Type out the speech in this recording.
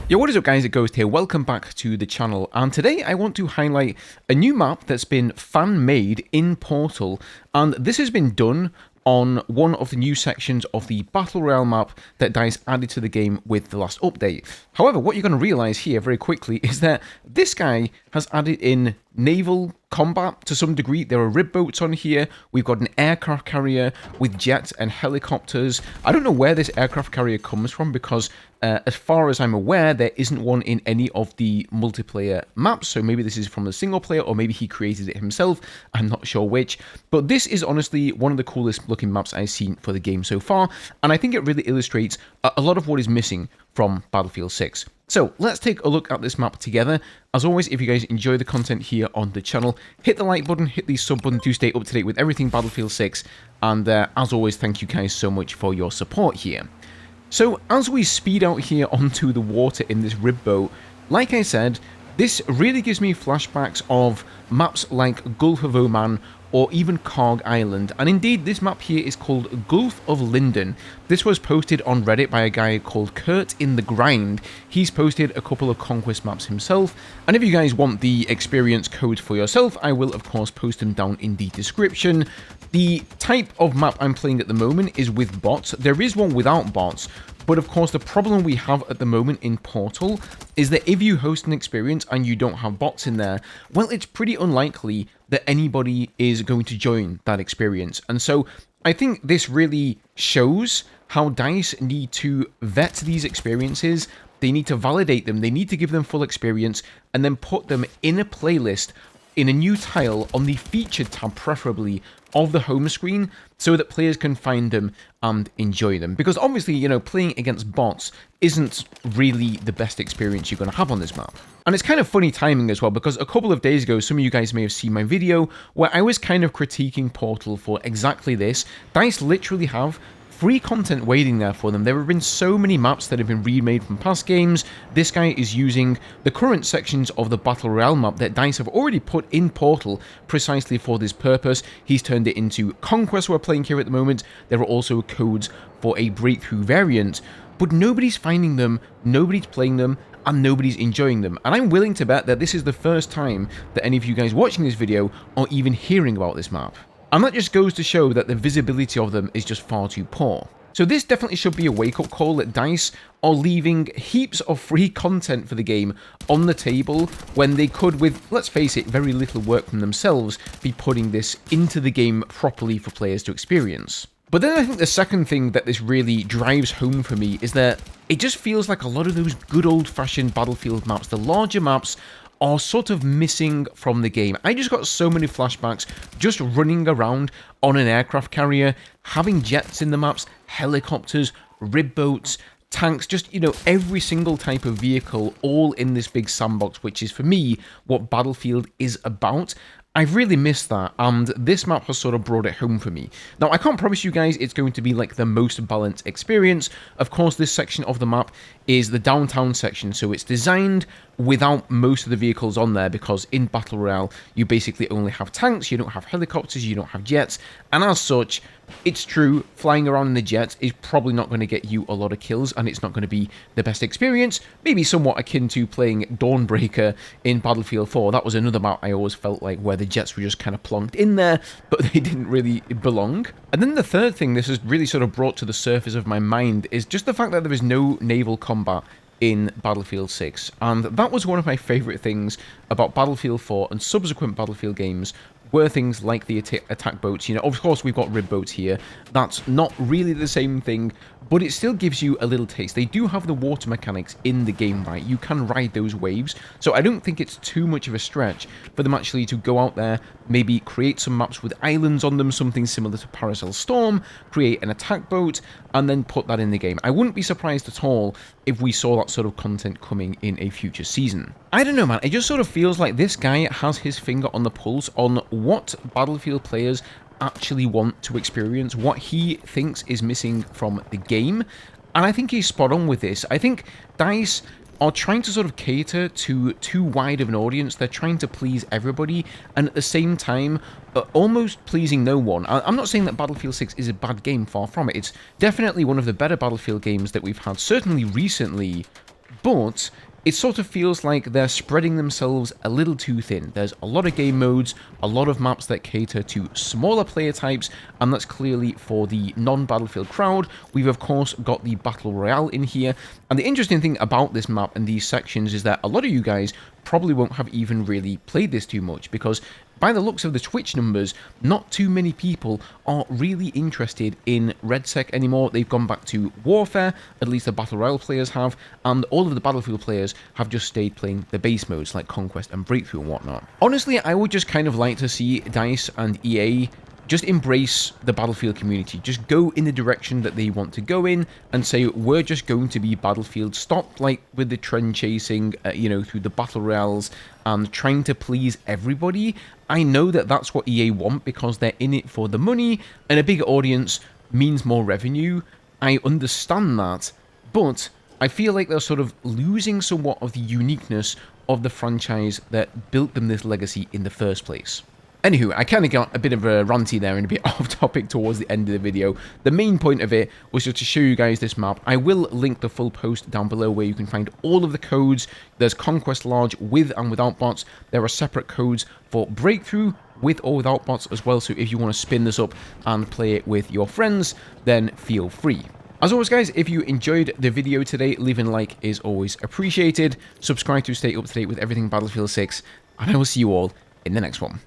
Yo, what is up guys, it Ghost here, welcome back to the channel, and today I want to highlight a new map that's been fan-made in Portal, and this has been done on one of the new sections of the Battle Royale map that DICE added to the game with the last update. However, what you're going to realise here very quickly is that this guy has added in naval combat to some degree. There are rib boats on here, we've got an aircraft carrier with jets and helicopters. I don't know where this aircraft carrier comes from because as far as I'm aware, there isn't one in any of the multiplayer maps, so maybe this is from the single player or maybe he created it himself, I'm not sure which. But this is honestly one of the coolest looking maps I've seen for the game so far, and I think it really illustrates a lot of what is missing from Battlefield 6. So let's take a look at this map together. As always, if you guys enjoy the content here on the channel, hit the like button, hit the sub button to stay up to date with everything Battlefield 6, and as always, thank you guys so much for your support here. So as we speed out here onto the water in this rib boat, like I said, this really gives me flashbacks of maps like Gulf of Oman or even Karg Island, and indeed this map here is called Gulf of Linden. This was posted on Reddit by a guy called Kurt in the Grind. He's posted a couple of Conquest maps himself, and if you guys want the experience codes for yourself, I will of course post them down in the description. The type of map I'm playing at the moment is with bots. There is one without bots, but of course the problem we have at the moment in Portal is that if you host an experience and you don't have bots in there, well, it's pretty unlikely that anybody is going to join that experience. And so I think this really shows how DICE need to vet these experiences. They need to validate them, they need to give them full experience, and then put them in a playlist in a new tile on the featured tab, preferably, of the home screen, so that players can find them and enjoy them. Because obviously, you know, playing against bots isn't really the best experience you're going to have on this map. And it's kind of funny timing as well, because a couple of days ago, some of you guys may have seen my video where I was kind of critiquing Portal for exactly this. DICE literally have free content waiting there for them. There have been so many maps that have been remade from past games. This guy is using the current sections of the Battle Royale map that DICE have already put in Portal precisely for this purpose. He's turned it into Conquest we're playing here at the moment. There are also codes for a breakthrough variant, but nobody's finding them, nobody's playing them, and nobody's enjoying them. And I'm willing to bet that this is the first time that any of you guys watching this video are even hearing about this map. And that just goes to show that the visibility of them is just far too poor. So this definitely should be a wake-up call that DICE are leaving heaps of free content for the game on the table when they could, with, let's face it, very little work from themselves, be putting this into the game properly for players to experience. But then I think the second thing that this really drives home for me is that it just feels like a lot of those good old-fashioned Battlefield maps, the larger maps, are sort of missing from the game. I just got so many flashbacks just running around on an aircraft carrier, having jets in the maps, helicopters, rib boats, tanks, just, you know, every single type of vehicle all in this big sandbox, which is for me what Battlefield is about. I've really missed that, and this map has sort of brought it home for me. Now, I can't promise you guys it's going to be like the most balanced experience. Of course, this section of the map is the downtown section, so it's designed without most of the vehicles on there, because in Battle Royale, you basically only have tanks, you don't have helicopters, you don't have jets, and as such, it's true, flying around in the jets is probably not going to get you a lot of kills, and it's not going to be the best experience, maybe somewhat akin to playing Dawnbreaker in Battlefield 4. That was another map I always felt like where the jets were just kind of plonked in there, but they didn't really belong. And then the third thing this has really sort of brought to the surface of my mind is just the fact that there is no naval combat in Battlefield 6, and that was one of my favourite things about Battlefield 4 and subsequent Battlefield games, were things like the attack boats. You know, of course we've got rib boats here, that's not really the same thing, but it still gives you a little taste. They do have the water mechanics in the game, right? You can ride those waves, so I don't think it's too much of a stretch for them actually to go out there, maybe create some maps with islands on them, something similar to Paracel Storm, create an attack boat, and then put that in the game. I wouldn't be surprised at all if we saw that sort of content coming in a future season. I don't know, man, it just sort of feels like this guy has his finger on the pulse on what Battlefield players actually want to experience, what he thinks is missing from the game, and I think he's spot on with this. I think DICE are trying to sort of cater to too wide of an audience. They're trying to please everybody, and at the same time, almost pleasing no one. I'm not saying that Battlefield 6 is a bad game, far from it. It's definitely one of the better Battlefield games that we've had, certainly recently, but it sort of feels like they're spreading themselves a little too thin. There's a lot of game modes, a lot of maps that cater to smaller player types, and that's clearly for the non-Battlefield crowd. We've of course got the Battle Royale in here, and the interesting thing about this map and these sections is that a lot of you guys probably won't have even really played this too much, because by the looks of the Twitch numbers, not too many people are really interested in RedSec anymore. They've gone back to Warfare, at least the Battle Royale players have, and all of the Battlefield players have just stayed playing the base modes like Conquest and Breakthrough and whatnot. Honestly, I would just kind of like to see DICE and EA just embrace the Battlefield community. Just go in the direction that they want to go in and say, we're just going to be Battlefield. Stop, like, with the trend chasing, you know, through the Battle Royales and trying to please everybody. I know that that's what EA want because they're in it for the money, and a bigger audience means more revenue. I understand that, but I feel like they're sort of losing somewhat of the uniqueness of the franchise that built them this legacy in the first place. Anywho, I kind of got a bit of a ranty there and a bit off topic towards the end of the video. The main point of it was just to show you guys this map. I will link the full post down below where you can find all of the codes. There's Conquest Large with and without bots. There are separate codes for Breakthrough with or without bots as well, so if you want to spin this up and play it with your friends, then feel free. As always, guys, if you enjoyed the video today, leaving a like is always appreciated. Subscribe to stay up to date with everything Battlefield 6, and I will see you all in the next one.